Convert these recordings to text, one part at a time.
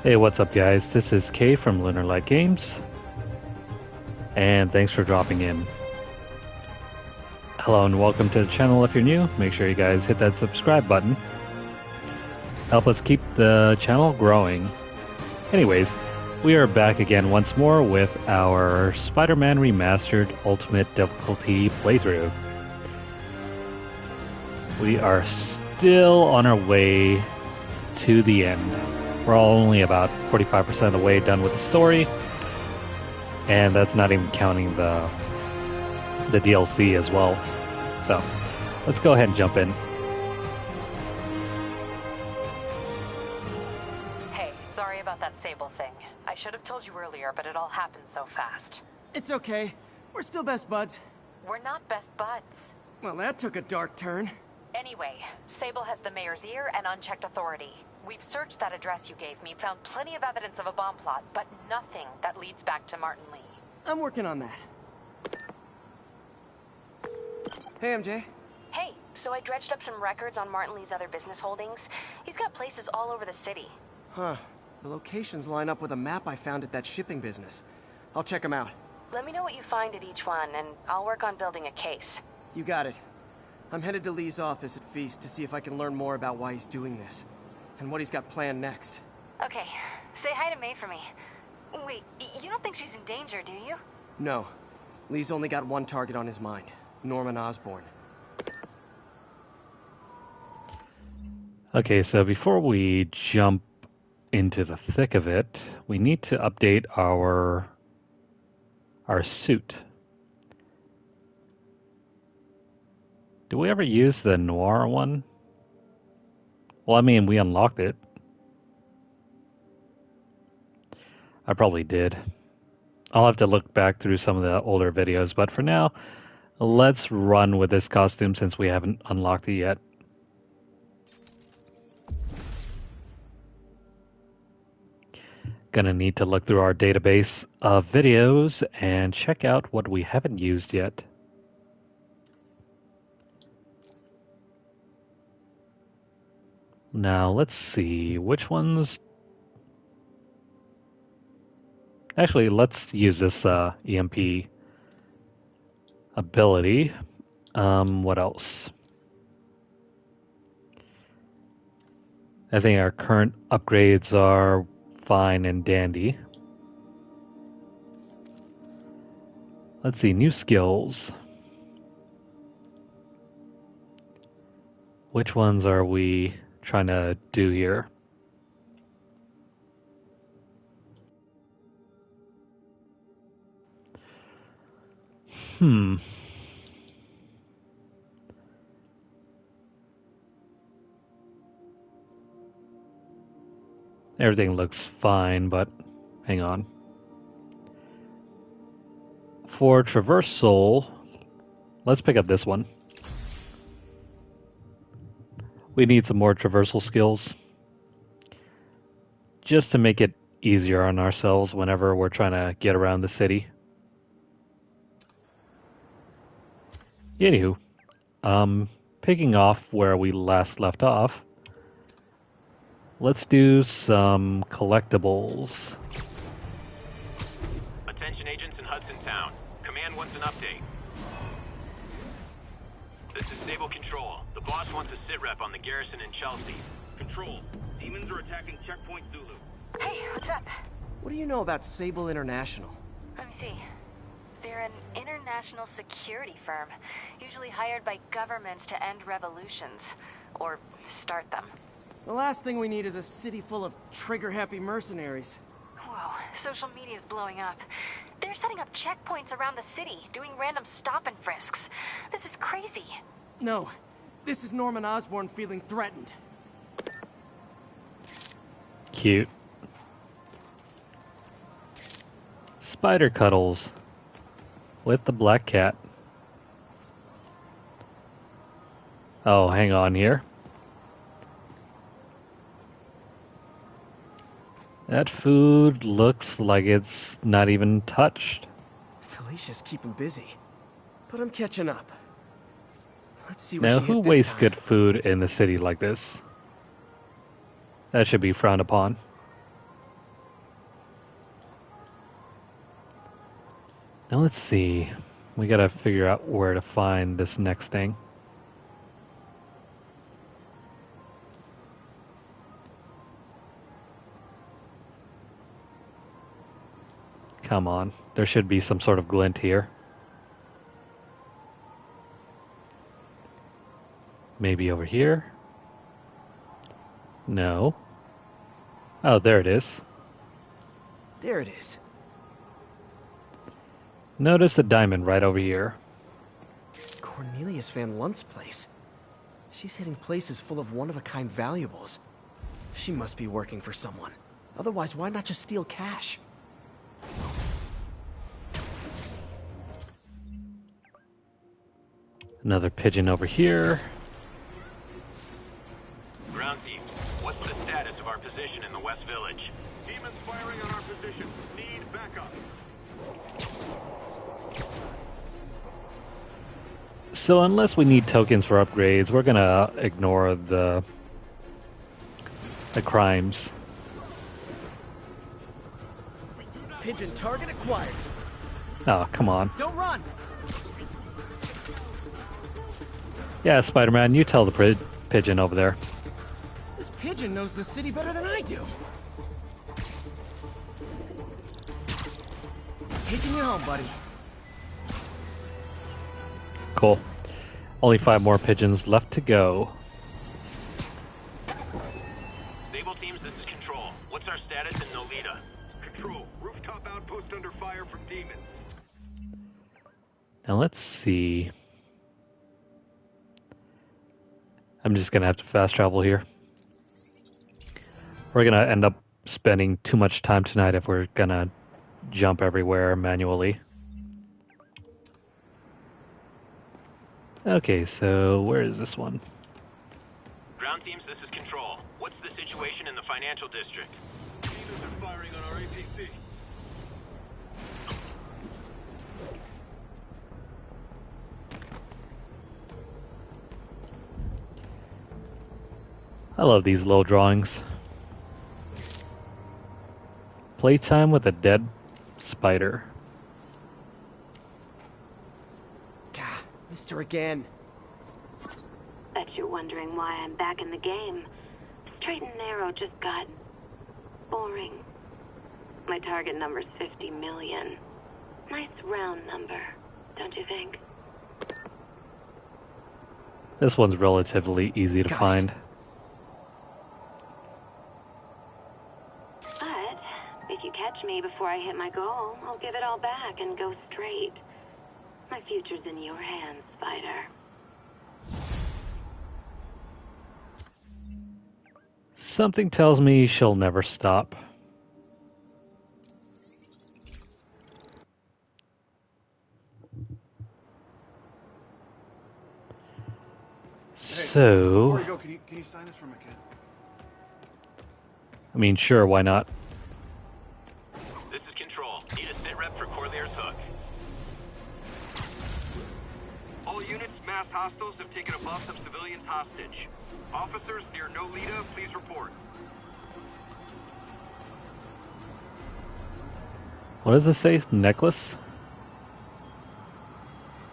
Hey, what's up, guys? This is Kay from Lunarlight Games, and thanks for dropping in. Hello and welcome to the channel. If you're new, make sure you guys hit that subscribe button. Help us keep the channel growing. Anyways, we are back again once more with our Spider-Man Remastered Ultimate Difficulty playthrough. We are still on our way to the end. We're only about 45% of the way done with the story, and that's not even counting the DLC as well. So, let's go ahead and jump in. Hey, sorry about that Sable thing. I should have told you earlier, but it all happened so fast. It's okay. We're still best buds. We're not best buds. Well, that took a dark turn. Anyway, Sable has the mayor's ear and unchecked authority. We've searched that address you gave me, found plenty of evidence of a bomb plot, but nothing that leads back to Martin Lee. I'm working on that. Hey, MJ. Hey, so I dredged up some records on Martin Lee's other business holdings. He's got places all over the city. Huh. The locations line up with a map I found at that shipping business. I'll check them out. Let me know what you find at each one, and I'll work on building a case. You got it. I'm headed to Lee's office at Feast to see if I can learn more about why he's doing this. And what he's got planned next. Okay, say hi to May for me. Wait, you don't think she's in danger, do you? No. Lee's only got one target on his mind. Norman Osborn. Okay, so before we jump into the thick of it, we need to update our suit. Do we ever use the noir one? Well, I mean, we unlocked it. I probably did. I'll have to look back through some of the older videos, but for now, let's run with this costume since we haven't unlocked it yet. Gonna need to look through our database of videos and check out what we haven't used yet. Now, let's see, which ones... Actually, let's use this EMP ability. What else? I think our current upgrades are fine and dandy. Let's see, new skills. Which ones are we trying to do here? Everything looks fine, but hang on. For traversal, let's pick up this one. We need some more traversal skills, just to make it easier on ourselves whenever we're trying to get around the city. Anywho, picking off where we last left off, let's do some collectibles. Attention agents in Hudson Town. Command wants an update. This is Sable Control. The boss wants a sit rep on the garrison in Chelsea. Control. Demons are attacking Checkpoint Zulu. Hey, what's up? What do you know about Sable International? Let me see. They're an international security firm, usually hired by governments to end revolutions, or start them. The last thing we need is a city full of trigger-happy mercenaries. Whoa, social media's blowing up. They're setting up checkpoints around the city, doing random stop and frisks. This is crazy. No, this is Norman Osborn feeling threatened. Cute. Spider cuddles with the black cat. Oh, hang on here. That food looks like it's not even touched. Felicia's keeping busy, but I'm catching up. Let's see Now, where she who hit this wastes time. good food in the city like this? That should be frowned upon. Now let's see. We gotta figure out where to find this next thing. Come on. There should be some sort of glint here. Maybe over here? No. Oh, there it is. There it is. Notice the diamond right over here. Cornelius Van Lunt's place. She's hitting places full of one-of-a-kind valuables. She must be working for someone. Otherwise, why not just steal cash? Another pigeon over here. Ground team, what's the status of our position in the West Village? Demons firing on our position. Need backup. So unless we need tokens for upgrades, we're gonna ignore the crimes. Pigeon target acquired. Oh, come on. Don't run! Yeah, Spider-Man, you tell the pigeon over there. This pigeon knows the city better than I do. Taking you home, buddy. Cool. Only 5 more pigeons left to go. Sable teams, this is Control. What's our status in Nolita? Control, rooftop outpost under fire from demons. Now let's see. I'm just gonna have to fast travel here. We're gonna end up spending too much time tonight if we're gonna jump everywhere manually. Okay, so where is this one? Ground teams, this is Control. What's the situation in the financial district? Demons are firing on our APC. I love these little drawings. Playtime with a dead spider. Gah, missed her again. Bet you're wondering why I'm back in the game. Straight and narrow just got boring. My target number's 50 million. Nice round number, don't you think? This one's relatively easy to Got it. find. But if you catch me before I hit my goal, I'll give it all back and go straight. My future's in your hands, Spider. Something tells me she'll never stop. So, Before you go, can you sign this for my kid? I mean, sure, why not? This is Control. Need a sit rep for Corlear's Hook. All units, mass hostiles have taken a bus of civilians hostage. Officers near Nolita, please report. What does this say? Necklace?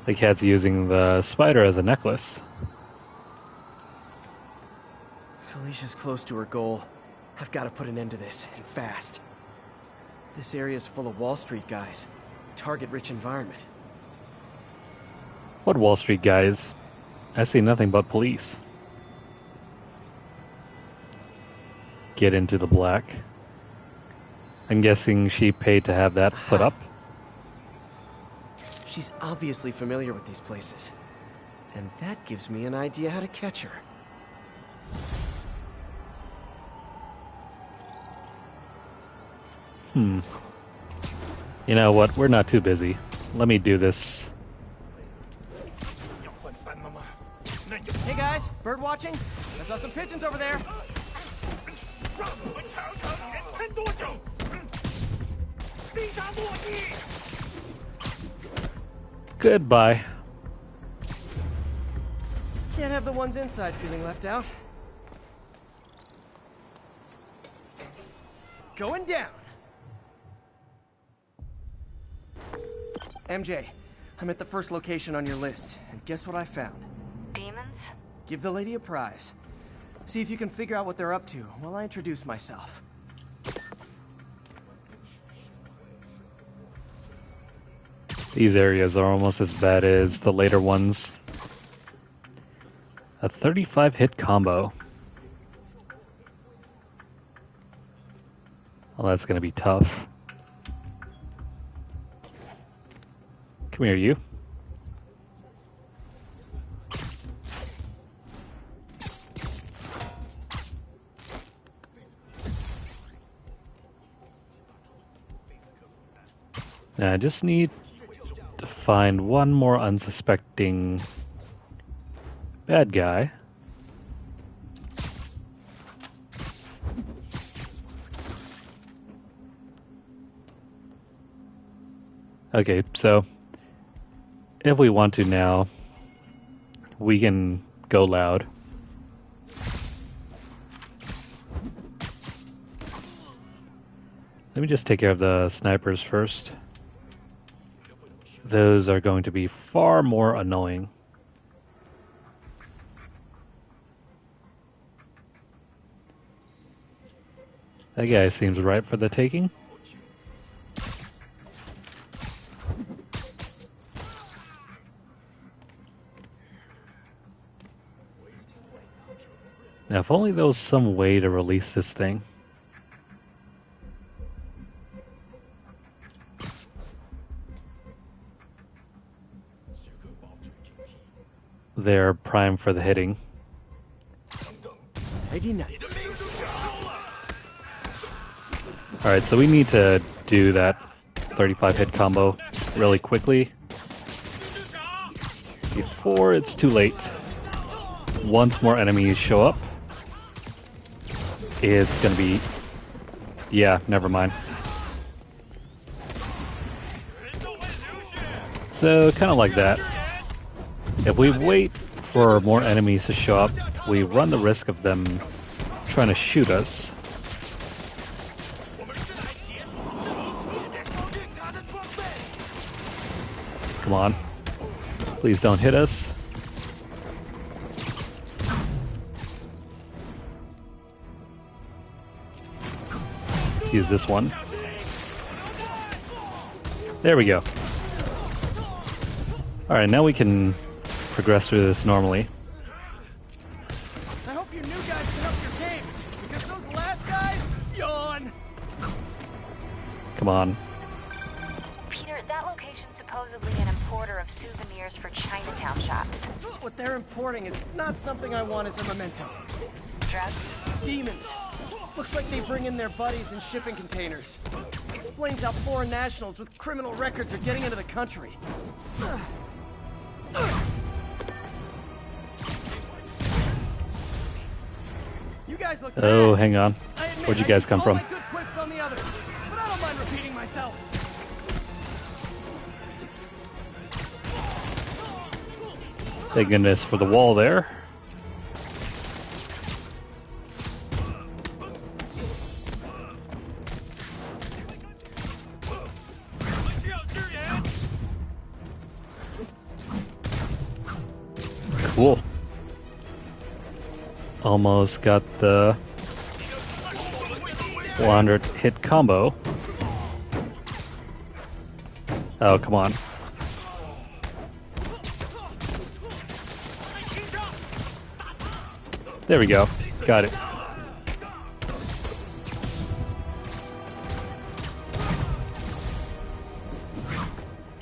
The cat's using the spider as a necklace. Felicia's close to her goal. I've got to put an end to this, and fast. This area's full of Wall Street guys. Target-rich environment. What Wall Street guys? I see nothing but police. Get into the black. I'm guessing she paid to have that put up. She's obviously familiar with these places. And that gives me an idea how to catch her. You know what? We're not too busy. Let me do this. Hey guys, bird watching? I saw some pigeons over there. Goodbye. Can't have the ones inside feeling left out. Going down. MJ, I'm at the first location on your list, and guess what I found? Demons? Give the lady a prize. See if you can figure out what they're up to while I introduce myself. These areas are almost as bad as the later ones. A 35 hit combo. Well, that's gonna be tough. Come here, you. Now I just need to find one more unsuspecting bad guy. Okay, so if we want to now, we can go loud. Let me just take care of the snipers first. Those are going to be far more annoying. That guy seems ripe for the taking. Now, if only there was some way to release this thing. They're primed for the hitting. Alright, so we need to do that 35 hit combo really quickly before it's too late. Once more enemies show up, it's gonna be... yeah, never mind. So, kind of like that. If we wait for more enemies to show up, we run the risk of them trying to shoot us. Come on. Please don't hit us. Let's use this one. There we go. Alright, now we can progress through this normally. I hope you new guys can up your game, because those last guys, yawn. Come on. Peter, that location's supposedly an importer of souvenirs for Chinatown shops. What they're importing is not something I want as a memento. Drugs? Demons. Looks like they bring in their buddies in shipping containers. Explains how foreign nationals with criminal records are getting into the country. You guys look Oh, bad. hang on. I admit Where'd you I guys used come all from? my good quips on the others, but I don't mind repeating myself. Thank goodness for the wall there. Cool. Almost got the 100 hit combo. Oh, come on. There we go. Got it.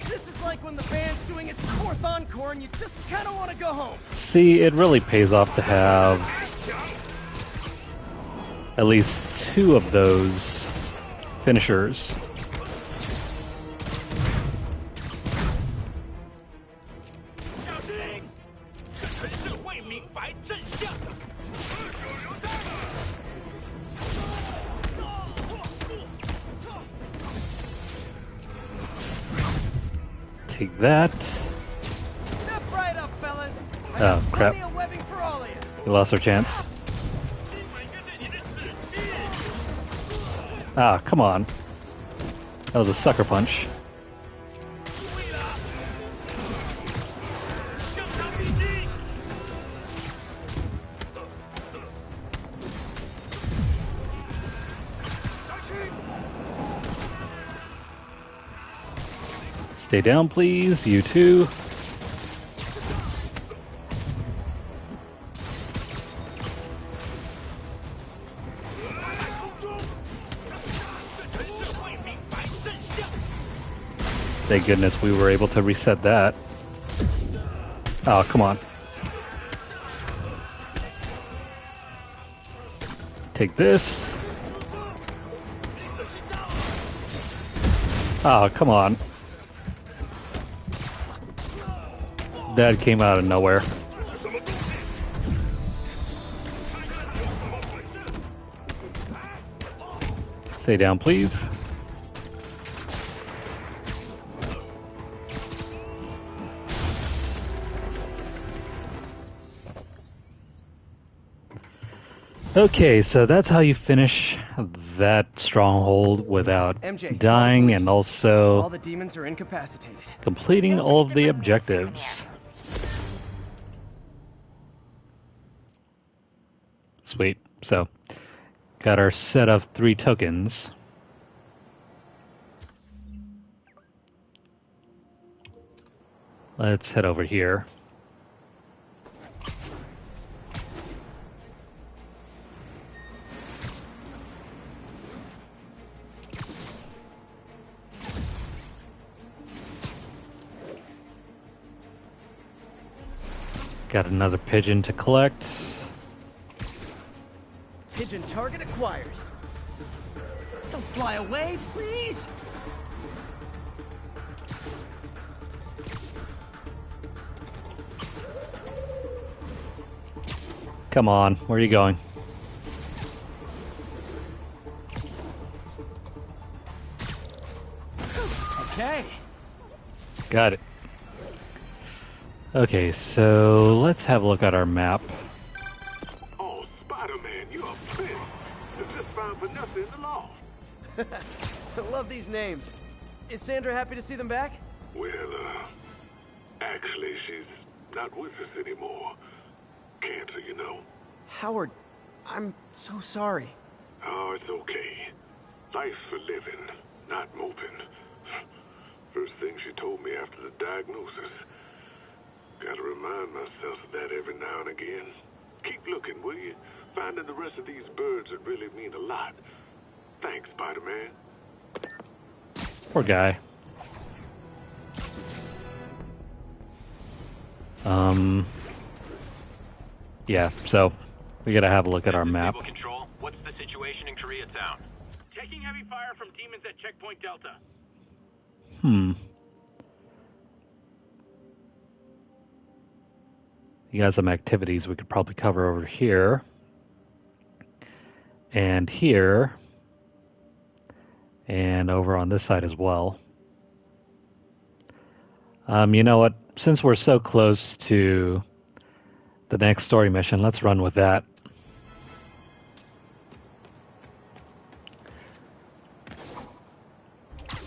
This is like when the band's doing its fourth encore and you just kind of want to go home. See, it really pays off to have at least 2 of those finishers. Take that. Step right up, fellas. Oh, crap. Plenty of webbing for all of you. We lost our chance. Ah, come on. That was a sucker punch. Stay down, please. You too. Thank goodness we were able to reset that. Oh, come on. Take this. Oh, come on. That came out of nowhere. Stay down, please. Okay, so that's how you finish that stronghold without MJ, dying police. and All also the demons are incapacitated. completing all of the objectives. Sweet. So, got our set of 3 tokens. Let's head over here. Got another pigeon to collect. Pigeon target acquired. Don't fly away, please! Come on, where are you going? Okay. Got it. Okay, so let's have a look at our map. Oh, Spider-Man, you're a prince. You just found Vanessa in the loft. I love these names. Is Sandra happy to see them back? Well, actually, she's not with us anymore. Cancer, you know. Howard, I'm so sorry. Oh, it's okay. Life for living, not moping. First thing she told me after the diagnosis. Gotta remind myself of that every now and again. Keep looking, will you? Finding the rest of these birds would really mean a lot. Thanks, Spider-Man. Poor guy. Yeah, so we gotta have a look at our map. Stable control. What's the situation in Koreatown? Taking heavy fire from demons at Checkpoint Delta. You got some activities we could probably cover over here. And here. And over on this side as well. You know what? Since we're so close to the next story mission, let's run with that.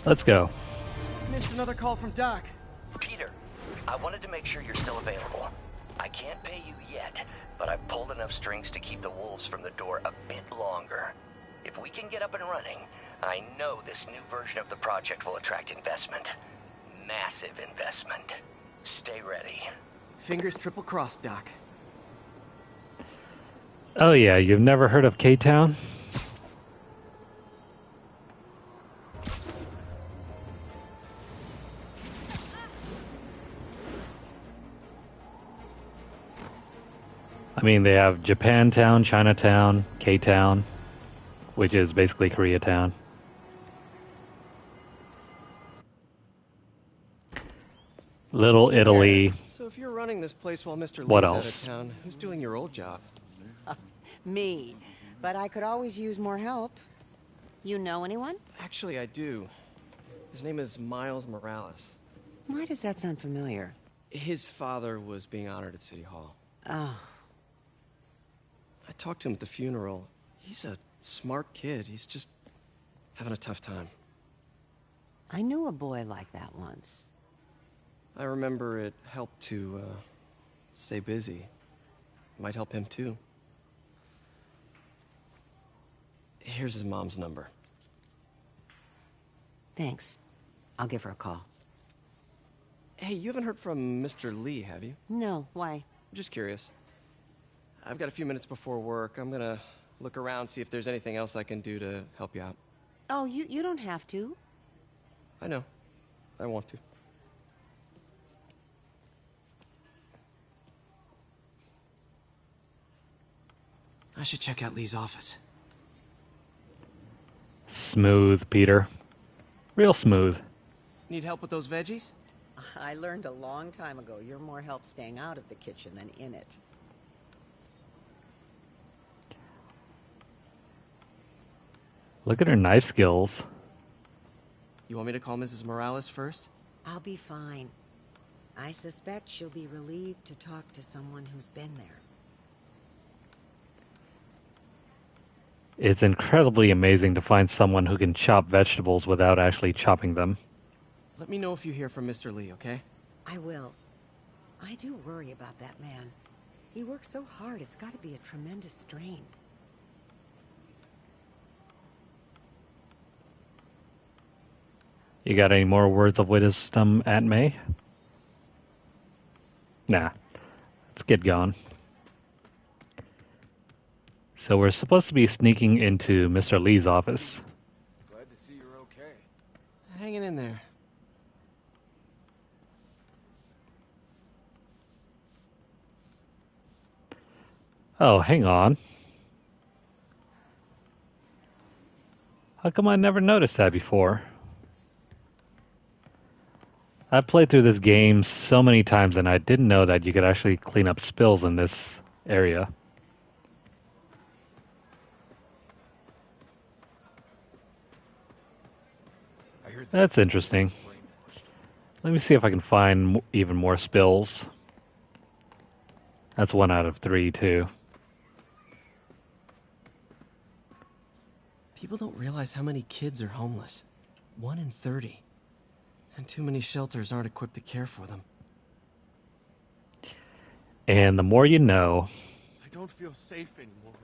Let's go. Missed another call from Doc. Peter, I wanted to make sure you're still available. I can't pay you yet, but I've pulled enough strings to keep the wolves from the door a bit longer. If we can get up and running, I know this new version of the project will attract investment. Massive investment. Stay ready. Fingers triple crossed, Doc. Oh yeah, you've never heard of K-Town? I mean, they have Japantown, Chinatown, K-Town, which is basically Koreatown. Little Italy. So if you're running this place while Mr. What Lee's out else? of town, who's doing your old job? Me. But I could always use more help. You know anyone? Actually, I do. His name is Miles Morales. Why does that sound familiar? His father was being honored at City Hall. Oh, I talked to him at the funeral. He's a smart kid. He's just having a tough time. I knew a boy like that once. I remember it helped to, stay busy. Might help him, too. Here's his mom's number. Thanks. I'll give her a call. Hey, you haven't heard from Mr. Lee, have you? No, why? Just curious. I've got a few minutes before work. I'm gonna look around, see if there's anything else I can do to help you out. Oh, you don't have to. I know. I want to. I should check out Lee's office. Smooth, Peter. Real smooth. Need help with those veggies? I learned a long time ago you're more help staying out of the kitchen than in it. Look at her knife skills. You want me to call Mrs. Morales first? I'll be fine. I suspect she'll be relieved to talk to someone who's been there. It's incredibly amazing to find someone who can chop vegetables without actually chopping them. Let me know if you hear from Mr. Lee, okay? I will. I do worry about that man. He works so hard, it's got to be a tremendous strain. You got any more words of wisdom, Aunt May? Nah. Let's get going. So we're supposed to be sneaking into Mr. Lee's office. Glad to see you're okay. Hanging in there. Oh, hang on. How come I never noticed that before? I've played through this game so many times and I didn't know that you could actually clean up spills in this area. That's interesting. Let me see if I can find even more spills. That's 1 out of 3, too. People don't realize how many kids are homeless. 1 in 30. And too many shelters aren't equipped to care for them. And the more you know. I don't feel safe anymore.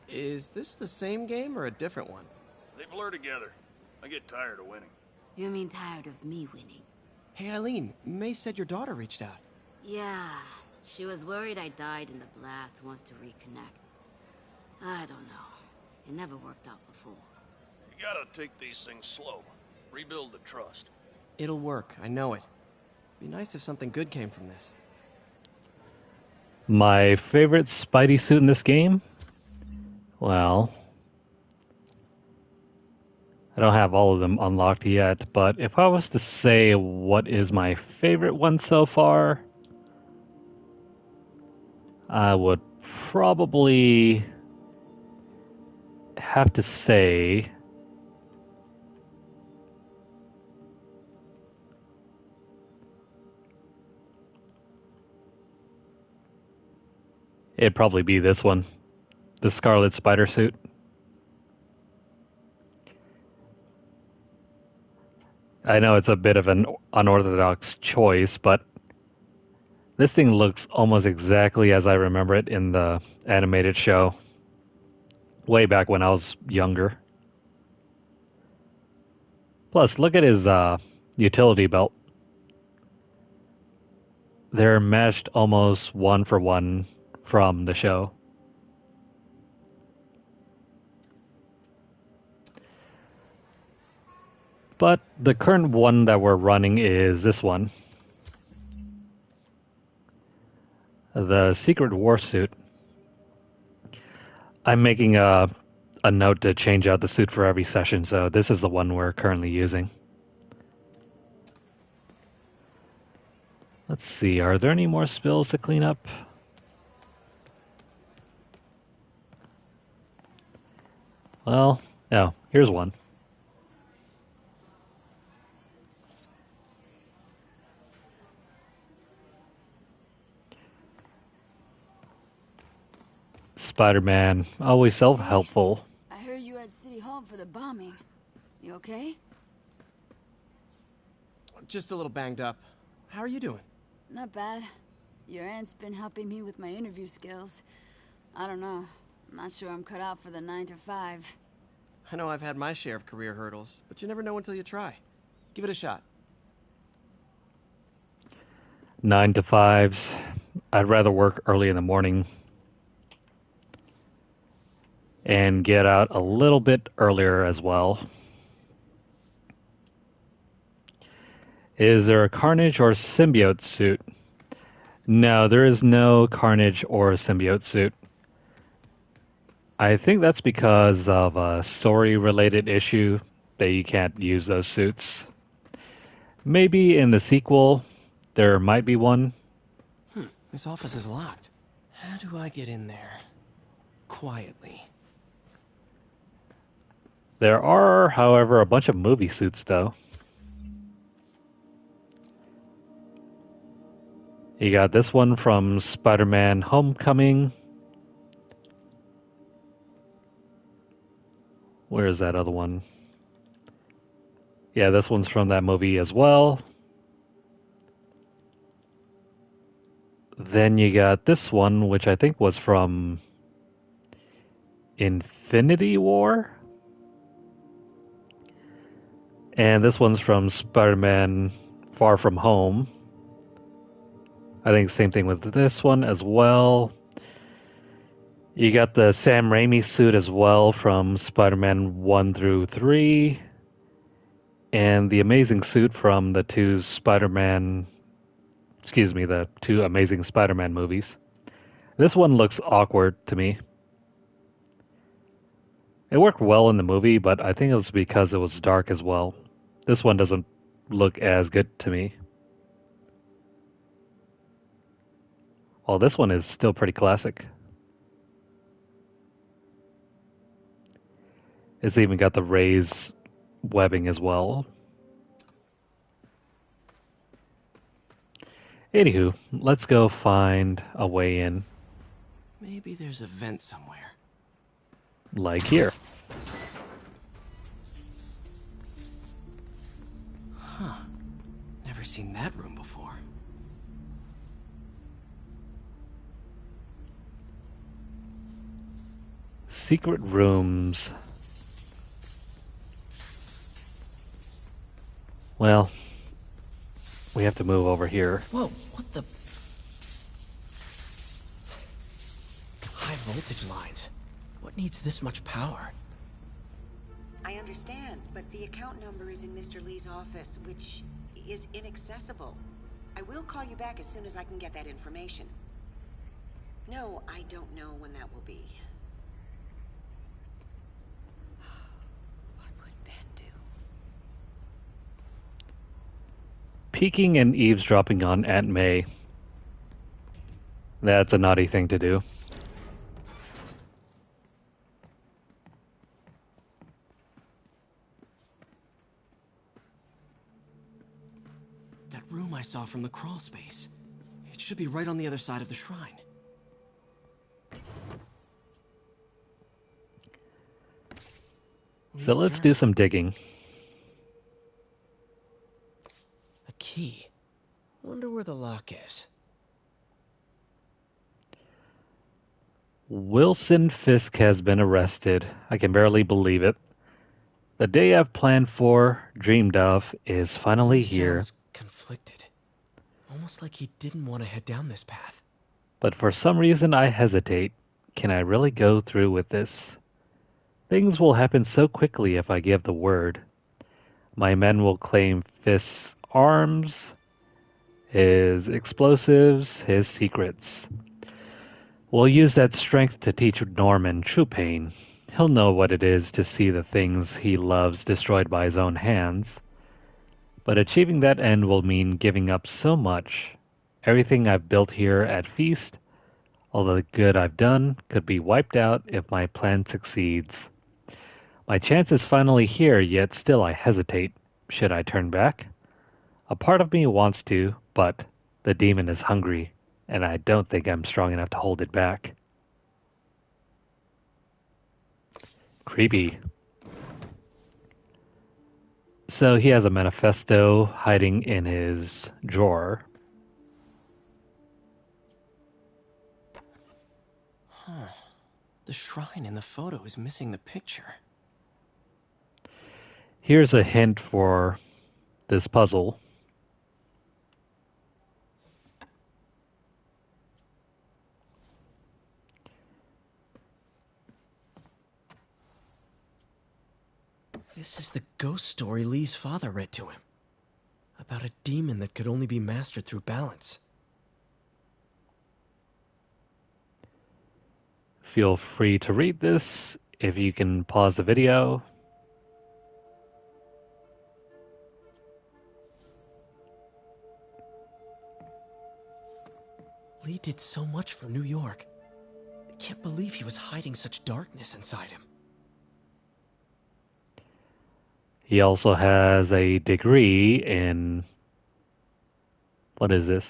Is this the same game or a different one? They blur together. I get tired of winning. You mean tired of me winning? Hey, Eileen, May said your daughter reached out. Yeah, she was worried I died in the blast, wants to reconnect. I don't know. It never worked out before. You gotta take these things slow. Rebuild the trust. It'll work, I know it. Be nice if something good came from this. My favorite Spidey suit in this game? Well, I don't have all of them unlocked yet, but if I was to say what is my favorite one so far, I would probably have to say it'd probably be this one, the Scarlet Spider suit. I know it's a bit of an unorthodox choice, but this thing looks almost exactly as I remember it in the animated show, way back when I was younger. Plus, look at his utility belt. They're matched almost 1 for 1 from the show. But the current one that we're running is this one. The Secret War suit. I'm making a note to change out the suit for every session, so this is the one we're currently using. Let's see, are there any more spills to clean up? Well, no, here's one. Spider-Man, always self-helpful. I heard you were at City Hall for the bombing. You okay? Just a little banged up. How are you doing? Not bad. Your aunt's been helping me with my interview skills. I don't know. I'm not sure I'm cut out for the 9 to 5. I know I've had my share of career hurdles, but you never know until you try. Give it a shot. 9 to 5s. I'd rather work early in the morning and get out a little bit earlier as well. Is there a Carnage or Symbiote suit? No, there is no Carnage or Symbiote suit. I think that's because of a story-related issue that you can't use those suits. Maybe in the sequel, there might be one. This office is locked. How do I get in there? Quietly. There are, however, a bunch of movie suits, though. You got this one from Spider-Man Homecoming. Where is that other one? Yeah, this one's from that movie as well. Then you got this one, which I think was from Infinity War. And this one's from Spider-Man Far From Home. I think same thing with this one as well. You got the Sam Raimi suit as well from Spider-Man 1 through 3. And the amazing suit from the two Amazing Spider-Man movies. This one looks awkward to me. It worked well in the movie, but I think it was because it was dark as well. This one doesn't look as good to me. Well, this one is still pretty classic. It's even got the raised webbing as well. Anywho, let's go find a way in. Maybe there's a vent somewhere. Like here. Huh. Never seen that room before. Secret rooms. Well, we have to move over here. Whoa, what the? High voltage lines. What needs this much power? I understand, but the account number is in Mr. Lee's office, which is inaccessible. I will call you back as soon as I can get that information. No, I don't know when that will be. What would Ben do? Peeking and eavesdropping on Aunt May. That's a naughty thing to do. That room I saw from the crawl space. It should be right on the other side of the shrine. So let's do some digging. A key. Wonder where the lock is. Wilson Fisk has been arrested. I can barely believe it. The day I've planned for, dreamed of, is finally here. Sounds conflicted. Almost like he didn't want to head down this path. But for some reason I hesitate. Can I really go through with this? Things will happen so quickly if I give the word. My men will claim Fisk's arms, his explosives, his secrets. We'll use that strength to teach Norman true pain. He'll know what it is to see the things he loves destroyed by his own hands. But achieving that end will mean giving up so much. Everything I've built here at Feast, all the good I've done, could be wiped out if my plan succeeds. My chance is finally here, yet still I hesitate. Should I turn back? A part of me wants to, but the demon is hungry, and I don't think I'm strong enough to hold it back. Creepy. So he has a manifesto hiding in his drawer. Huh. The shrine in the photo is missing the picture. Here's a hint for this puzzle. This is the ghost story Lee's father read to him. About a demon that could only be mastered through balance. Feel free to read this if you can pause the video. Lee did so much for New York. I can't believe he was hiding such darkness inside him. He also has a degree in... What is this?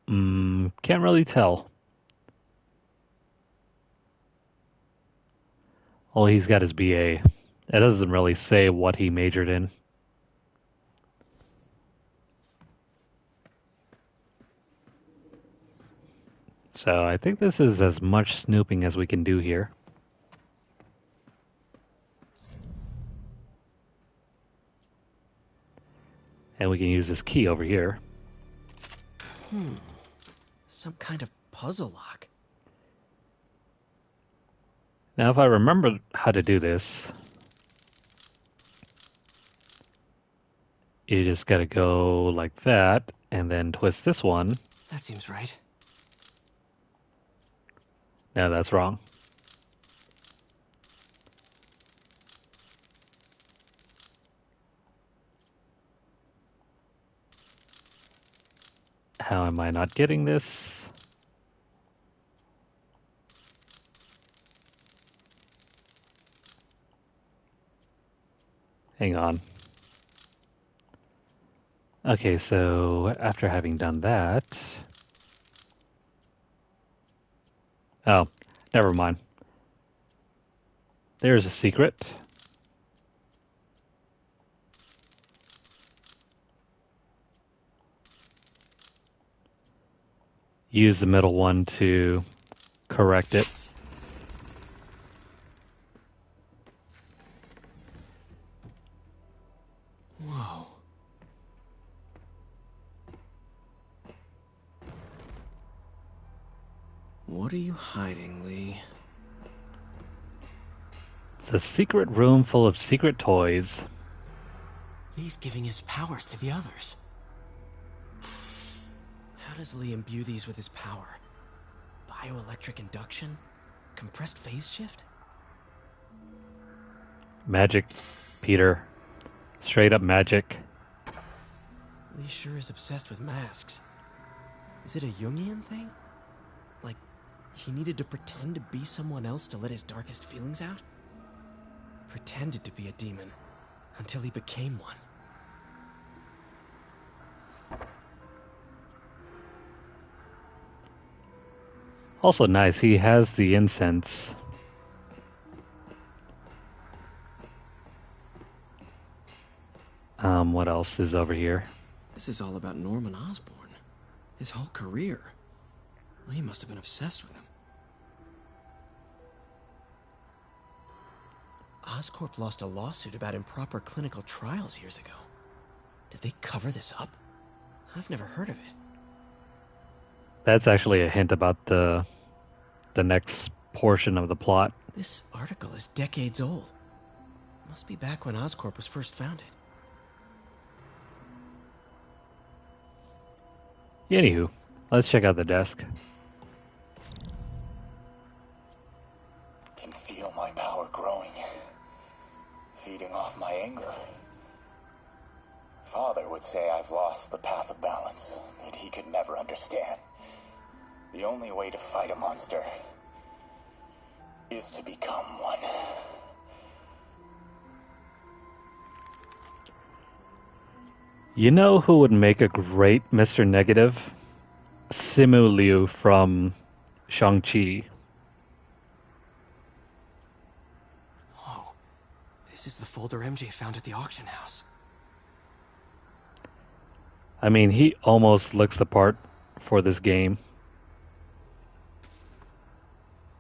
Can't really tell. Oh, he's got his BA. It doesn't really say what he majored in. So I think this is as much snooping as we can do here. And we can use this key over here. Some kind of puzzle lock. Now, if I remember how to do this, you just gotta go like that, and then twist this one. That seems right. No, that's wrong. How am I not getting this? Hang on. Okay, so after having done that... Oh, never mind. There's a secret. Use the middle one to correct it. Yes. Whoa. What are you hiding, Lee? It's a secret room full of secret toys. Lee's giving his powers to the others. How does Lee imbue these with his power? Bioelectric induction? Compressed phase shift? Magic, Peter. Straight up magic. Lee sure is obsessed with masks. Is it a Jungian thing? Like, he needed to pretend to be someone else to let his darkest feelings out? Pretended to be a demon, until he became one. Also nice, he has the incense. What else is over here? This is all about Norman Osborn. His whole career. Lee must have been obsessed with him. Oscorp lost a lawsuit about improper clinical trials years ago. Did they cover this up? I've never heard of it. That's actually a hint about the next portion of the plot. This article is decades old. Must be back when Oscorp was first founded. Anywho, let's check out the desk. Can feel my power growing, feeding off my anger. Father would say I've lost the path of balance, that he could never understand. The only way to fight a monster is to become one. You know who would make a great Mr. Negative? Simu Liu from Shang-Chi. Whoa. This is the folder MJ found at the auction house. I mean, he almost looks the part for this game.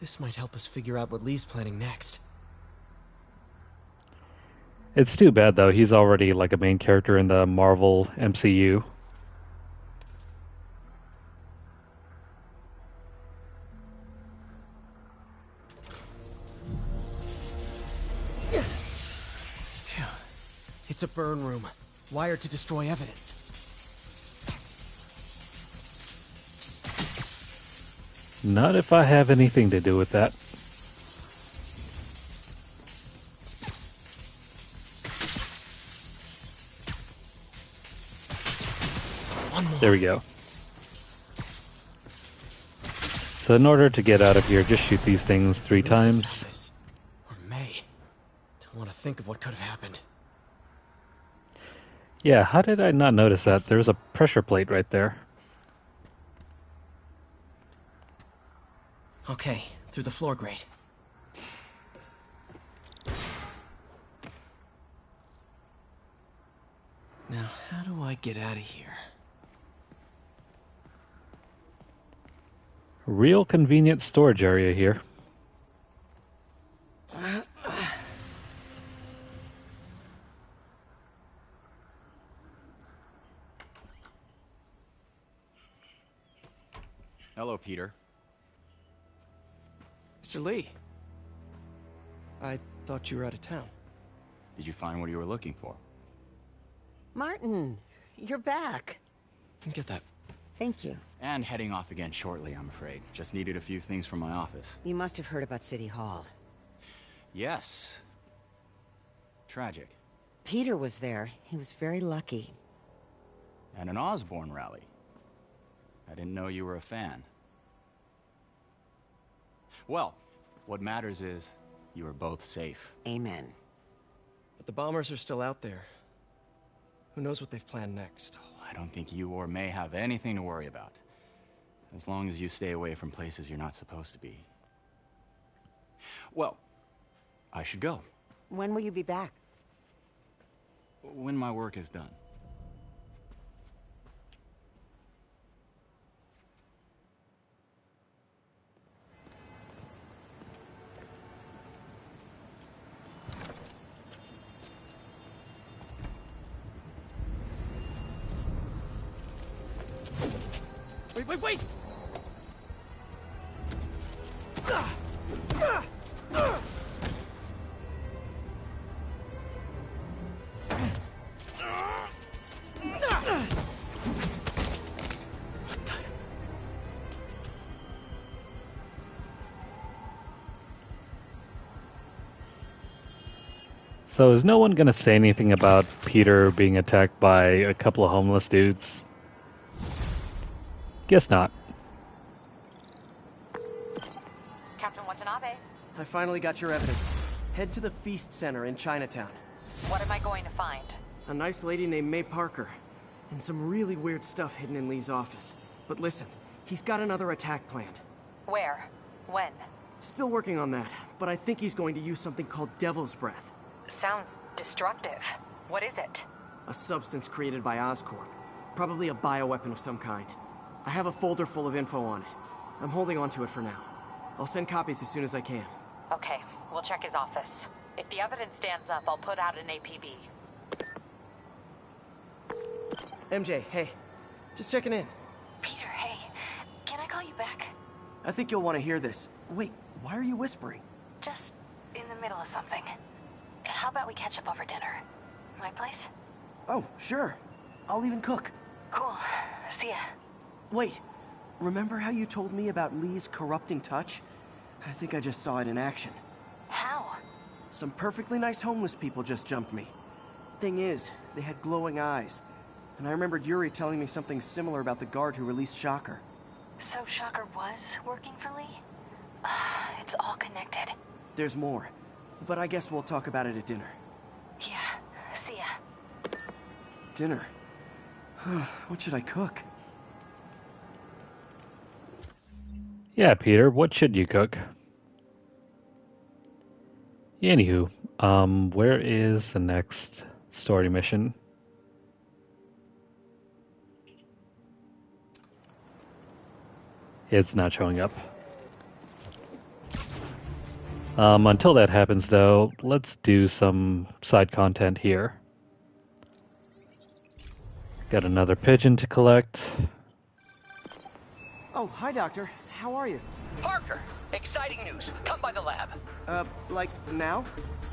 This might help us figure out what Lee's planning next. It's too bad, though. He's already like a main character in the Marvel MCU. Phew. It's a burn room, wired to destroy evidence. Not if I have anything to do with that. One more. There we go. So in order to get out of here, just shoot these things 3 times. Or May. Don't want to think of what could have happened. Yeah, how did I not notice that? There's a pressure plate right there. Okay, through the floor grate. Now, how do I get out of here? Real convenient storage area here. Hello, Peter. Mr. Lee. I thought you were out of town. Did you find what you were looking for? Martin, you're back. Get that. Thank you. And heading off again shortly, I'm afraid. Just needed a few things from my office. You must have heard about City Hall. Yes. Tragic. Peter was there. He was very lucky. And an Osborn rally. I didn't know you were a fan. Well, what matters is you are both safe. Amen. But the bombers are still out there. Who knows what they've planned next? I don't think you or May have anything to worry about. As long as you stay away from places you're not supposed to be. Well, I should go. When will you be back? When my work is done. Wait! So is no one going to say anything about Peter being attacked by a couple of homeless dudes? Guess not. Captain Watanabe, I finally got your evidence. Head to the Feast Center in Chinatown. what am I going to find? A nice lady named May Parker. And some really weird stuff hidden in Lee's office. But listen, he's got another attack planned. Where? When? Still working on that, but I think he's going to use something called Devil's Breath. Sounds destructive. What is it? A substance created by Oscorp. Probably a bioweapon of some kind. I have a folder full of info on it. I'm holding on to it for now. I'll send copies as soon as I can. Okay, we'll check his office. If the evidence stands up, I'll put out an APB. MJ, hey. Just checking in. Peter, hey. Can I call you back? I think you'll want to hear this. Wait, why are you whispering? Just in the middle of something. How about we catch up over dinner? My place? Oh, sure. I'll even cook. Cool. See ya. Wait, remember how you told me about Lee's corrupting touch? I think I just saw it in action. How? Some perfectly nice homeless people just jumped me. Thing is, they had glowing eyes. And I remembered Yuri telling me something similar about the guard who released Shocker. So Shocker was working for Lee? It's all connected. There's more, but I guess we'll talk about it at dinner. Yeah, see ya. Dinner? What should I cook? Yeah, Peter, what should you cook? Anywho, where is the next story mission? It's not showing up. Until that happens, though, let's do some side content here. Got another pigeon to collect. Oh, hi, Doctor. How are you? Parker, exciting news. Come by the lab. Like now?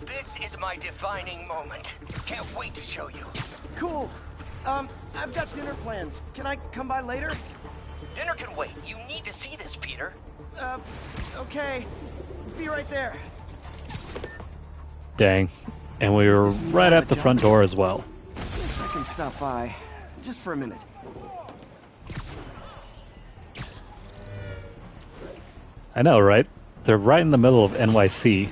This is my defining moment. Can't wait to show you. Cool. I've got dinner plans. Can I come by later? Dinner can wait. You need to see this, Peter. Okay. Be right there. Dang. And we were right at the front door as well. Guess I can stop by. Just for a minute. I know, right? They're right in the middle of NYC.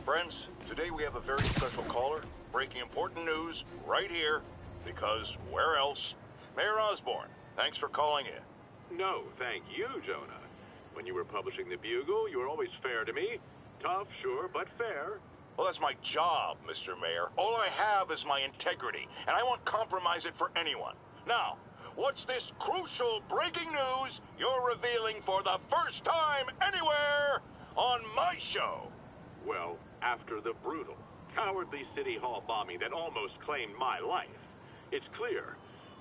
Friends, today we have a very special caller, breaking important news right here, because where else? Mayor Osborn, thanks for calling in. No, thank you, Jonah. When you were publishing the Bugle, you were always fair to me. Tough, sure, but fair. Well, that's my job, Mr. Mayor. All I have is my integrity, and I won't compromise it for anyone. Now, what's this crucial breaking news you're revealing for the first time anywhere on my show? Well, after the brutal, cowardly City Hall bombing that almost claimed my life, it's clear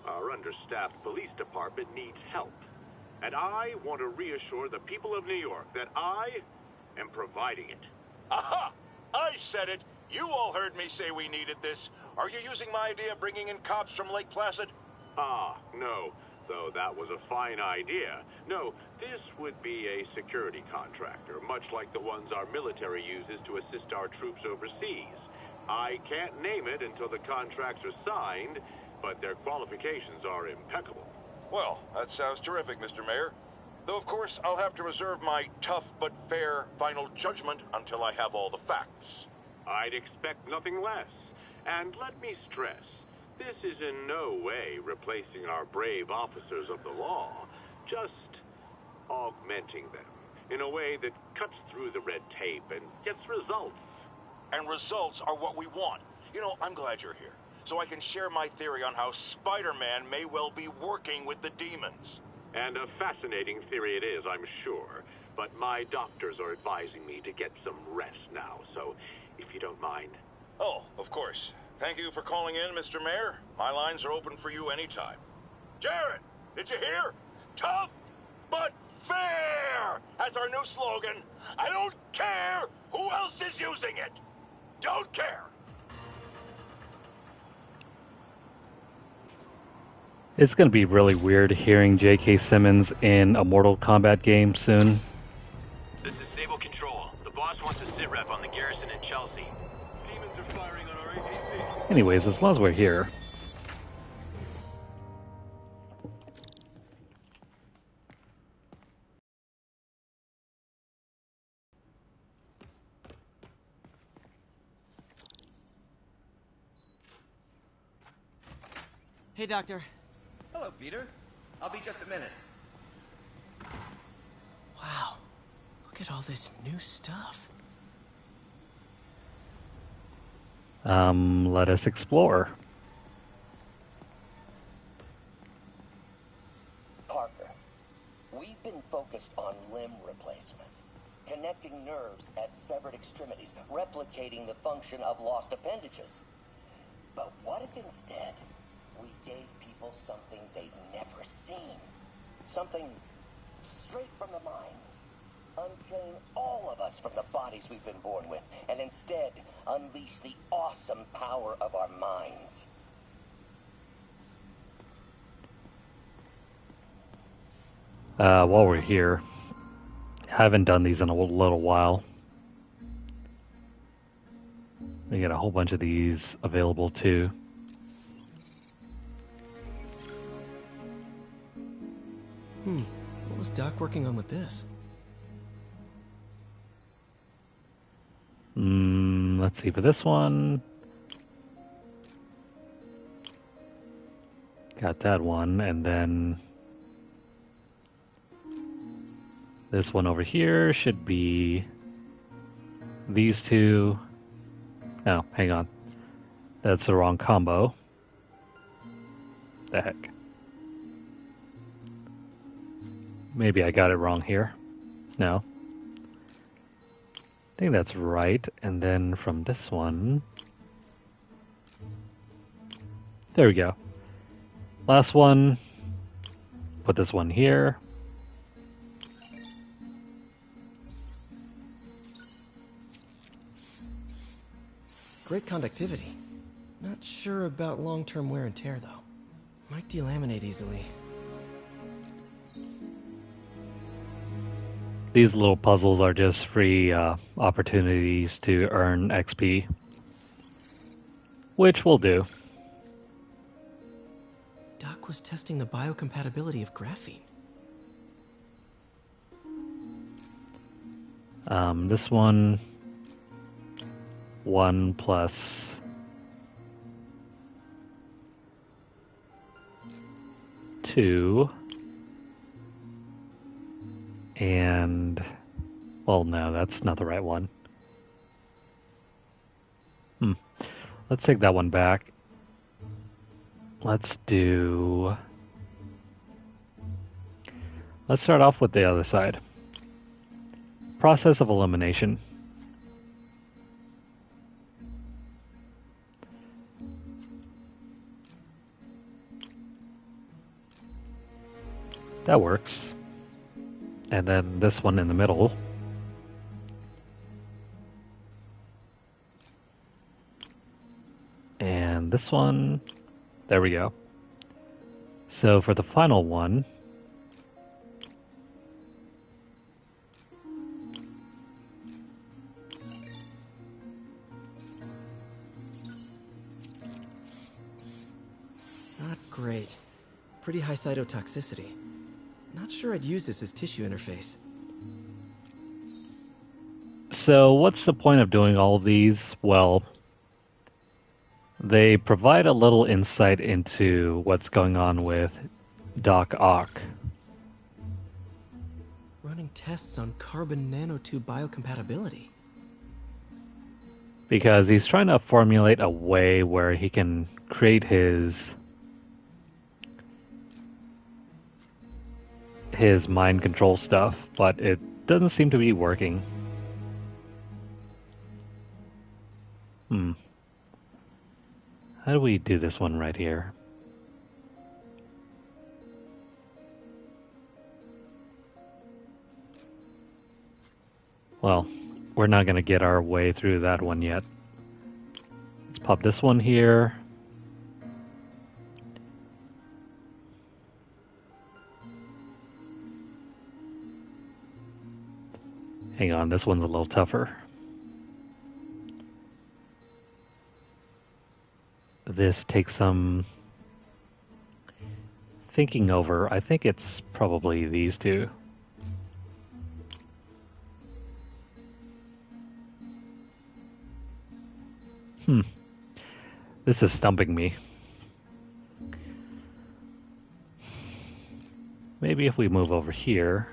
our understaffed police department needs help. And I want to reassure the people of New York that I am providing it. Aha! I said it! You all heard me say we needed this. Are you using my idea of bringing in cops from Lake Placid? Ah, no. Though that was a fine idea. No, this would be a security contractor, much like the ones our military uses to assist our troops overseas. I can't name it until the contracts are signed, but their qualifications are impeccable. Well, that sounds terrific, Mr. Mayor. Though, of course, I'll have to reserve my tough but fair final judgment until I have all the facts. I'd expect nothing less. And let me stress, this is in no way replacing our brave officers of the law, just augmenting them in a way that cuts through the red tape and gets results. And results are what we want. You know, I'm glad you're here, so I can share my theory on how Spider-Man may well be working with the demons. And a fascinating theory it is, I'm sure. But my doctors are advising me to get some rest now, so if you don't mind. Oh, of course. Thank you for calling in, Mr. Mayor. My lines are open for you anytime. Jared, did you hear? Tough, but fair! That's our new slogan. I don't care who else is using it. Don't care. It's going to be really weird hearing J.K. Simmons in a Mortal Kombat game soon. This is Sable Control. The boss wants a sit rep on the garrison in Chelsea. Demons are firing on our APC. Anyways, as long as we're here. Hey, Doctor. Hello, Peter. I'll be just a minute. Wow. Look at all this new stuff. Let us explore. Parker, we've been focused on limb replacement, connecting nerves at severed extremities, replicating the function of lost appendages. But what if instead we gave people something they've never seen? Something straight from the mind. Unchain all of us from the bodies we've been born with, and instead unleash the awesome power of our minds. While we're here, I haven't done these in a little while. We got a whole bunch of these available too. What was Doc working on with this? Let's see, for this one, got that one, and then this one over here should be these two. Oh, hang on. That's the wrong combo. The heck. maybe I got it wrong here. No. I think that's right. And then from this one... There we go. Last one. Put this one here. Great conductivity. Not sure about long-term wear and tear, though. Might delaminate easily. These little puzzles are just free opportunities to earn XP. Which we'll do. Doc was testing the biocompatibility of graphene. This one... 1 plus... 2... And... Well, no, that's not the right one. Let's take that one back. Let's do... Let's start off with the other side. Process of elimination. That works. And then this one in the middle. And this one. There we go. So for the final one, not great. Pretty high cytotoxicity. Not sure I'd use this as tissue interface. so what's the point of doing all of these? Well, they provide a little insight into what's going on with Doc Ock. Running tests on carbon nanotube biocompatibility. Because he's trying to formulate a way where he can create his mind control stuff, but it doesn't seem to be working. How do we do this one right here? Well, we're not going to get our way through that one yet. Let's pop this one here. Hang on, this one's a little tougher. This takes some thinking over. I think it's probably these two. This is stumping me. Maybe if we move over here.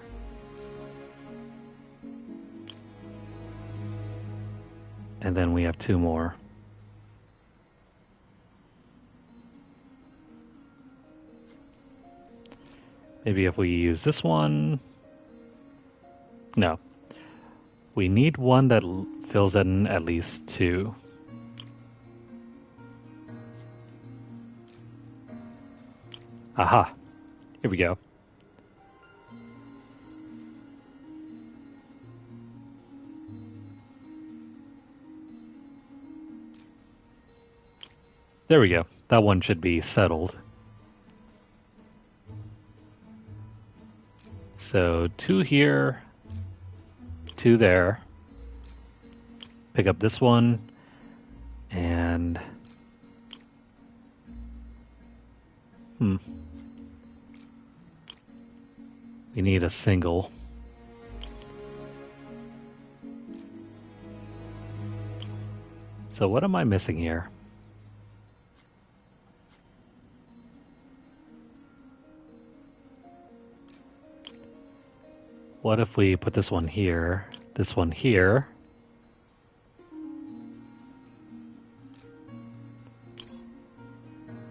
And then we have two more. Maybe if we use this one. No. We need one that fills in at least two. Aha. Here we go. There we go. That one should be settled. So 2 here, 2 there. Pick up this one, and we need a single. So what am I missing here? What if we put this one here, this one here?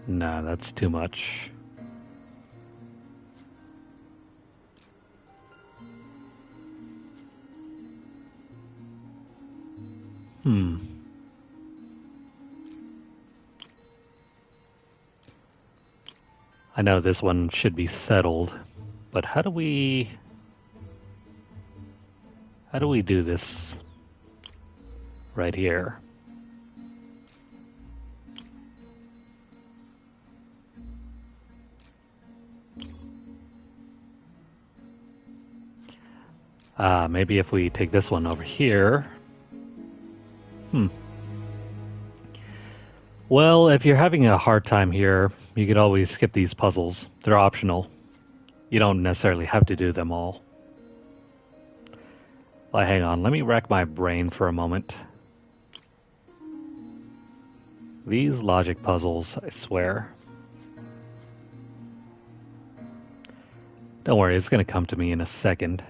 No, that's too much. I know this one should be settled, but how do we do this right here? Maybe if we take this one over here. Well, if you're having a hard time here, you could always skip these puzzles. They're optional. You don't necessarily have to do them all. Well, hang on, let me rack my brain for a moment. These logic puzzles, I swear. Don't worry, it's going to come to me in a second.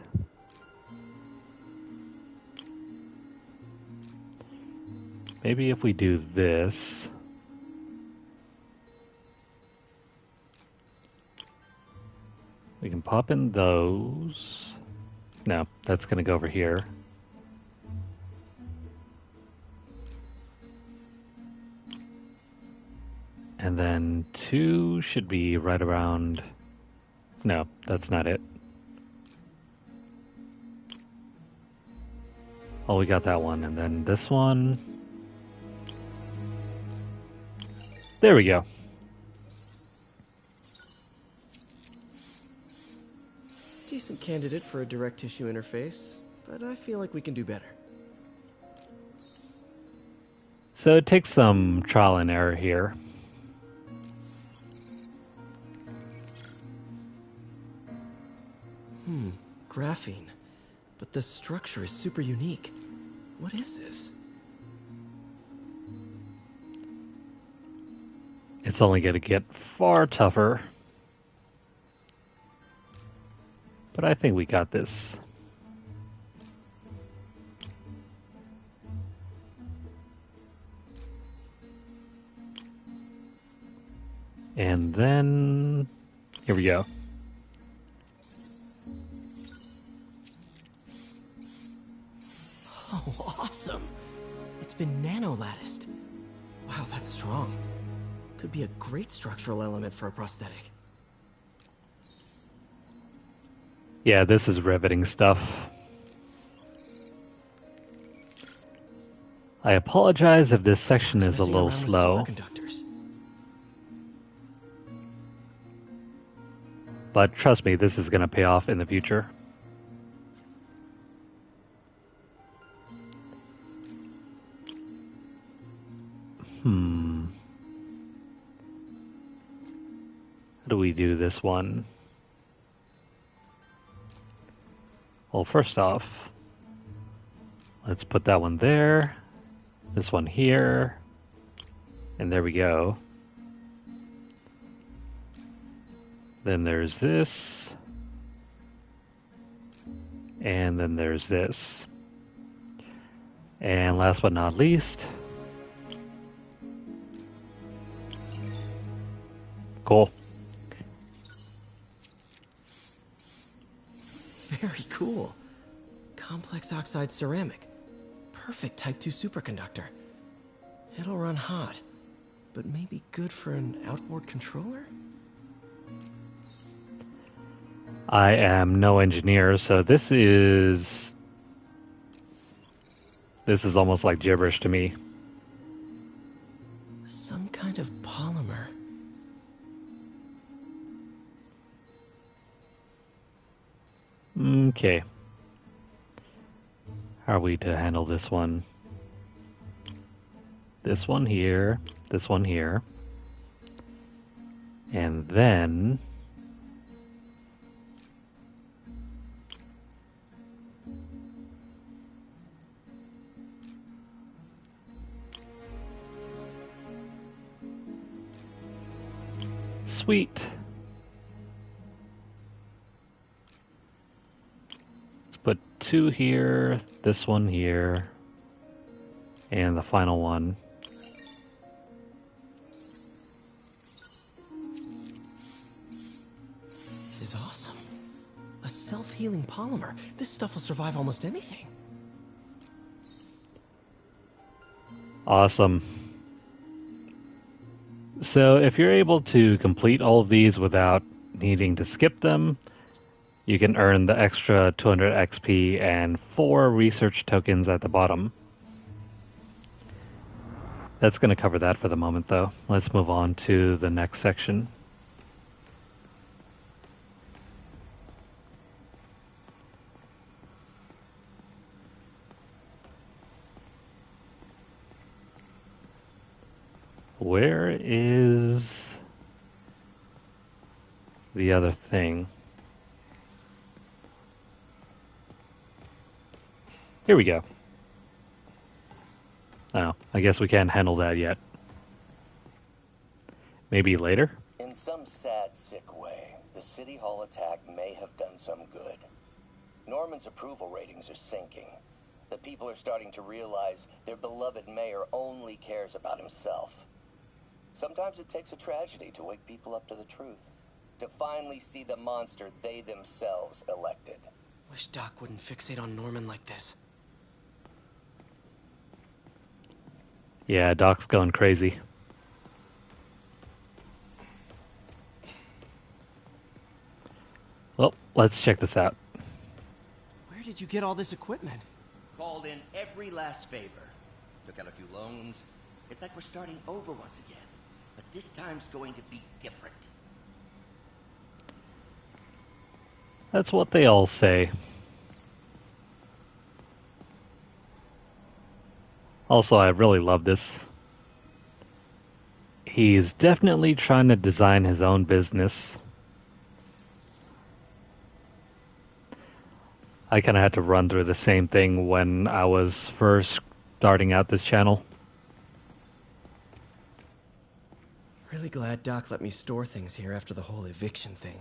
Maybe if we do this... we can pop in those. No, that's going to go over here. And then 2 should be right around... no, that's not it. Oh, we got that one. And then this one. There we go. Decent candidate for a direct tissue interface, but I feel like we can do better. So it takes some trial and error here. Graphene. But the structure is super unique. What is this? It's only going to get far tougher. But I think we got this. And then... here we go. Oh, awesome! It's been nano-latticed. Wow, that's strong. Could be a great structural element for a prosthetic. Yeah, this is riveting stuff. I apologize if this section is a little slow. But trust me, this is going to pay off in the future. How do we do this one? Well, first off, let's put that one there, this one here, and there we go. Then there's this, and then there's this. And last but not least, cool. Very cool. Complex oxide ceramic. Perfect Type 2 superconductor. It'll run hot, but maybe good for an outboard controller? I am no engineer, so this is almost like gibberish to me. Some kind of polymer. Okay. How are we to handle this one? This one here, this one here. And then... sweet. Let's put 2 here, this one here, and the final one. This is awesome. A self-healing polymer. This stuff will survive almost anything. Awesome. So if you're able to complete all of these without needing to skip them, you can earn the extra 200 XP and 4 research tokens at the bottom. That's going to cover that for the moment, though. Let's move on to the next section. Where is the other thing? Here we go. Oh, I guess we can't handle that yet. Maybe later? In some sad, sick way, the City Hall attack may have done some good. Norman's approval ratings are sinking. The people are starting to realize their beloved mayor only cares about himself. Sometimes it takes a tragedy to wake people up to the truth. To finally see the monster they themselves elected. Wish Doc wouldn't fixate on Norman like this. Yeah, Doc's going crazy. Well, let's check this out. Where did you get all this equipment? Called in every last favor. Took out a few loans. It's like we're starting over once again. But this time's going to be different. That's what they all say. Also, I really love this. He's definitely trying to design his own business. I kind of had to run through the same thing when I was first starting out this channel. Really glad Doc let me store things here after the whole eviction thing.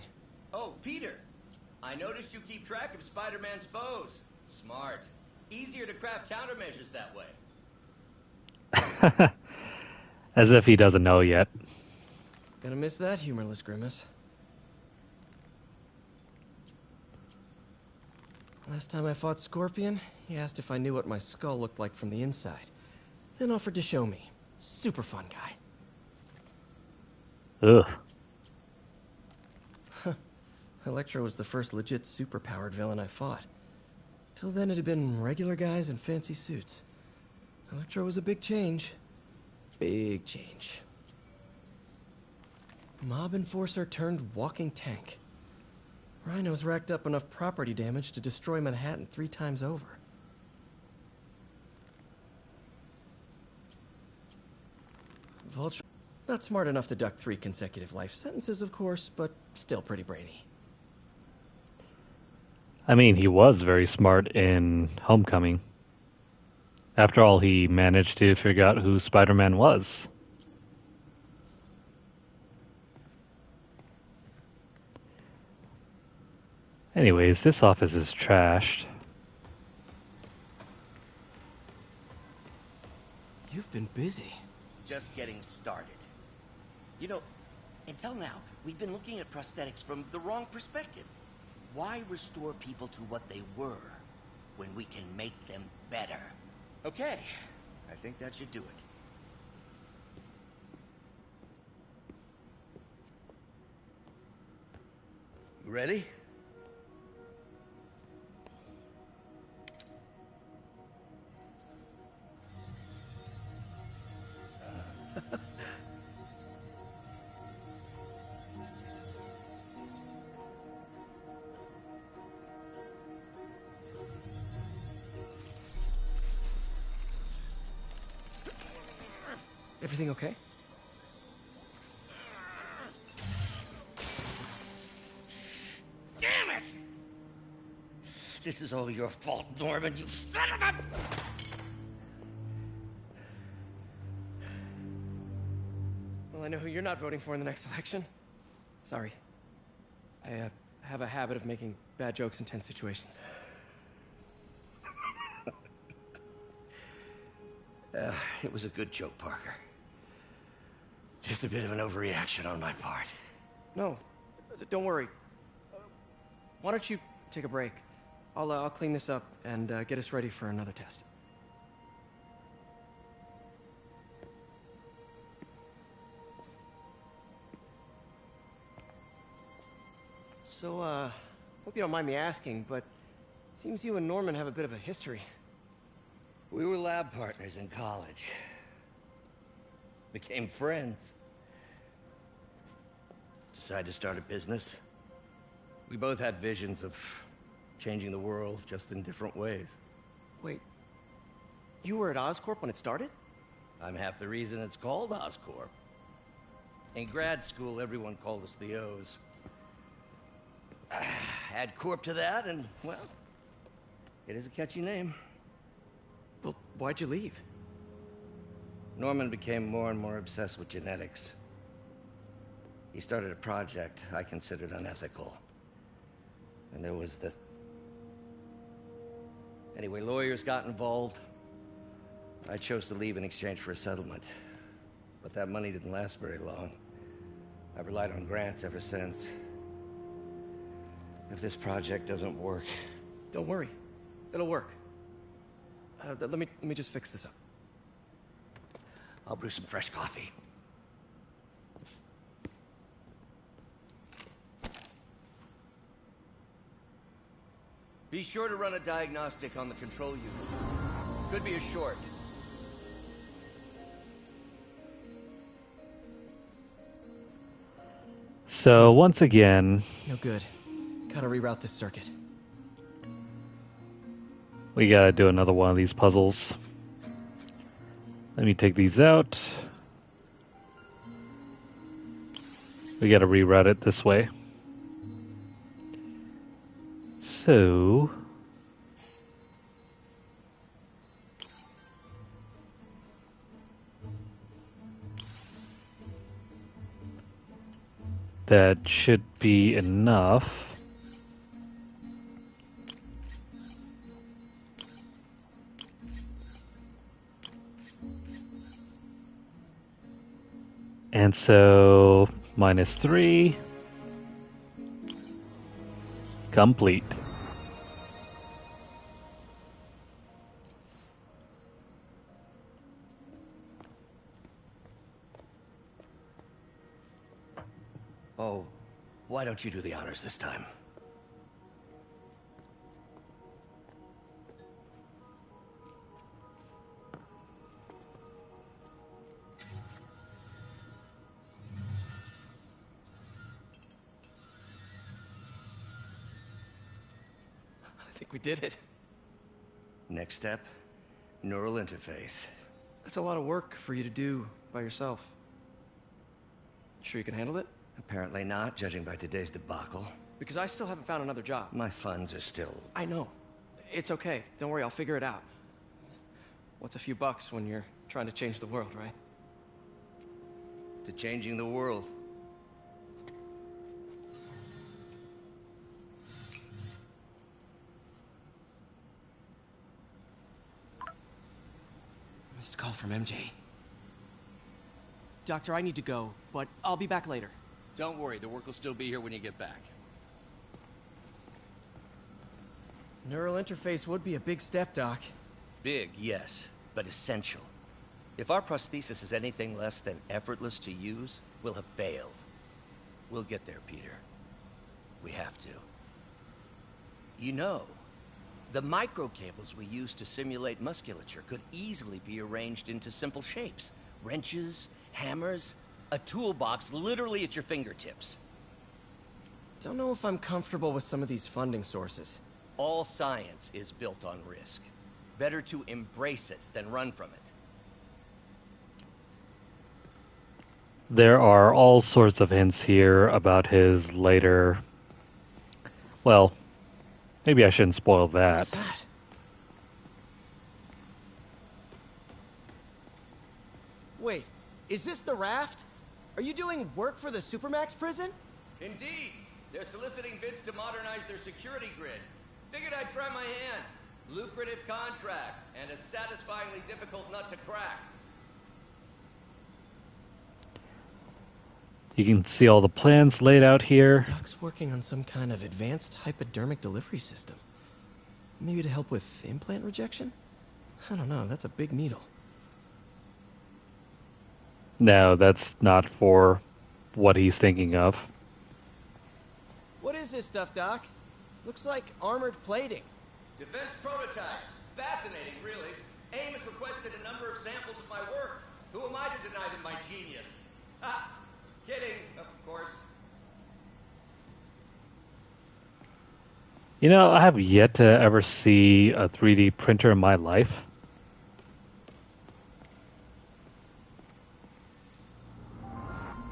Oh, Peter! I noticed you keep track of Spider-Man's foes. Smart. Easier to craft countermeasures that way. As if he doesn't know yet. Gonna miss that humorless grimace. Last time I fought Scorpion, he asked if I knew what my skull looked like from the inside. Then offered to show me. Super fun guy. Ugh. Electro was the first legit superpowered villain I fought. Till then it had been regular guys in fancy suits. Electro was a big change. Big change. Mob enforcer turned walking tank. Rhino's racked up enough property damage to destroy Manhattan 3 times over. Vulture, not smart enough to duck 3 consecutive life sentences, of course, but still pretty brainy. I mean, he was very smart in Homecoming. After all, he managed to figure out who Spider-Man was. Anyways, this office is trashed. You've been busy. Just getting started. You know, until now, we've been looking at prosthetics from the wrong perspective. Why restore people to what they were when we can make them better? Okay, I think that should do it. Ready? Everything okay? Damn it! This is all your fault, Norman, you son of a... Well, I know who you're not voting for in the next election. Sorry. I have a habit of making bad jokes in tense situations. It was a good joke, Parker. Just a bit of an overreaction on my part. No, don't worry. Why don't you take a break? I'll clean this up and get us ready for another test. So, hope you don't mind me asking, but it seems you and Norman have a bit of a history. We were lab partners in college. Became friends. Decided to start a business. We both had visions of changing the world, just in different ways. Wait, you were at Oscorp when it started? I'm half the reason it's called Oscorp. In grad school, everyone called us the O's. Add Corp to that, and, well, it is a catchy name. Well, why'd you leave? Norman became more and more obsessed with genetics. He started a project I considered unethical. And there was this... Anyway, lawyers got involved. I chose to leave in exchange for a settlement. But that money didn't last very long. I've relied on grants ever since. If this project doesn't work... Don't worry. It'll work. Let me just fix this up. I'll brew some fresh coffee. Be sure to run a diagnostic on the control unit. Could be a short. So once again, No good. Gotta reroute this circuit. we gotta do another one of these puzzles. Let me take these out. We gotta reroute it this way. So... that should be enough. And so, -3. Complete. Oh, why don't you do the honors this time? I think we did it. Next step, neural interface. That's a lot of work for you to do by yourself. Sure you can handle it? Apparently not, judging by today's debacle. Because I still haven't found another job. My funds are still... I know. It's okay. Don't worry, I'll figure it out. What's a few bucks when you're trying to change the world, right? to changing the world. Missed call from MJ. Doctor, I need to go, but I'll be back later. Don't worry, the work will still be here when you get back. Neural interface would be a big step, Doc. Big, yes, but essential. If our prosthesis is anything less than effortless to use, we'll have failed. We'll get there, Peter. We have to. You know, the microcables we use to simulate musculature could easily be arranged into simple shapes. Wrenches, hammers, a toolbox literally at your fingertips. Don't know if I'm comfortable with some of these funding sources. All science is built on risk. Better to embrace it than run from it. There are all sorts of hints here about his later... Well, maybe I shouldn't spoil that. What's that? Wait, is this the raft? Are you doing work for the Supermax prison? Indeed. They're soliciting bids to modernize their security grid. Figured I'd try my hand. Lucrative contract, and a satisfyingly difficult nut to crack. You can see all the plans laid out here. Doc's working on some kind of advanced hypodermic delivery system. Maybe to help with implant rejection? I don't know, that's a big needle. No, that's not for what he's thinking of. What is is this stuff, Doc? Looks like armored plating. Defense prototypes. Fascinating, really. AIM has requested a number of samples of my work. Who am I to deny them my genius? Ah, kidding, of course. You know, I have yet to ever see a 3D printer in my life.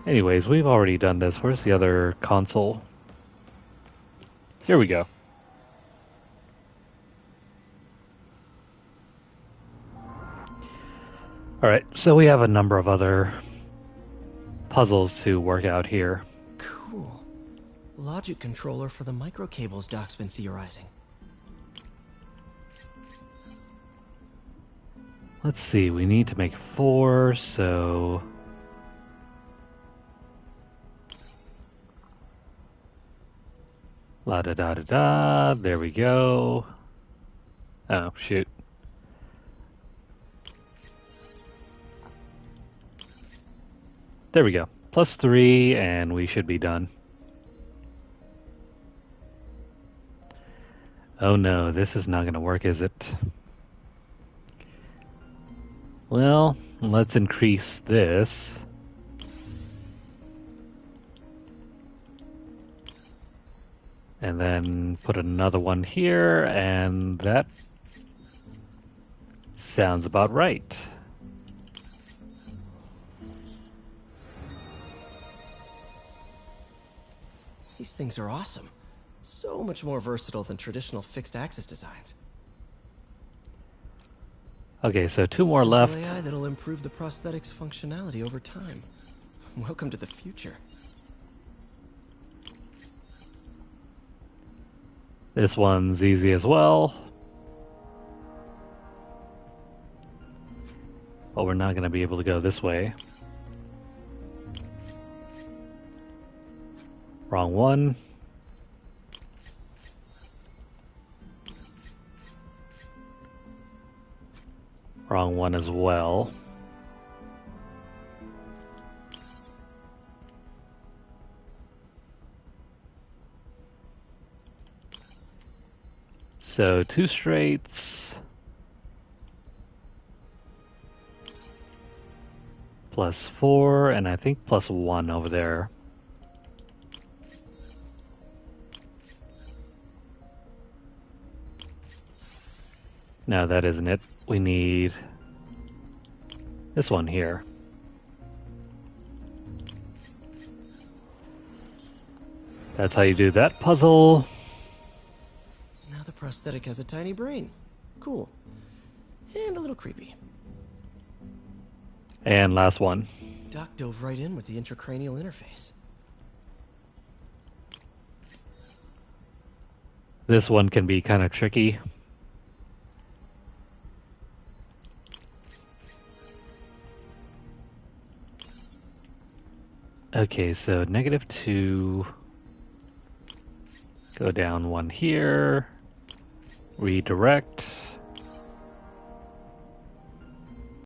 Anyways, we've already done this. Where's the other console? Here we go. Alright, so we have a number of other puzzles to work out here. Cool. Logic controller for the microcables Doc's been theorizing. Let's see, we need to make 4, so... La-da-da-da-da, there we go. Oh, shoot. There we go. +3, and we should be done. Oh no, this is not going to work, is it? Well, let's increase this. And then put another one here, and that sounds about right. These things are awesome. So much more versatile than traditional fixed axis designs. Okay, so 2 more left. AI that'll improve the prosthetics functionality over time. Welcome to the future. This one's easy as well. But we're not going to be able to go this way. Wrong one. Wrong one as well. So 2 straights. +4, and I think +1 over there. No, that isn't it. We need this one here. That's how you do that puzzle. Now the prosthetic has a tiny brain. Cool. And a little creepy. And last one. Doc dove right in with the intracranial interface. This one can be kind of tricky. Okay, so -2. Go down 1 here. Redirect.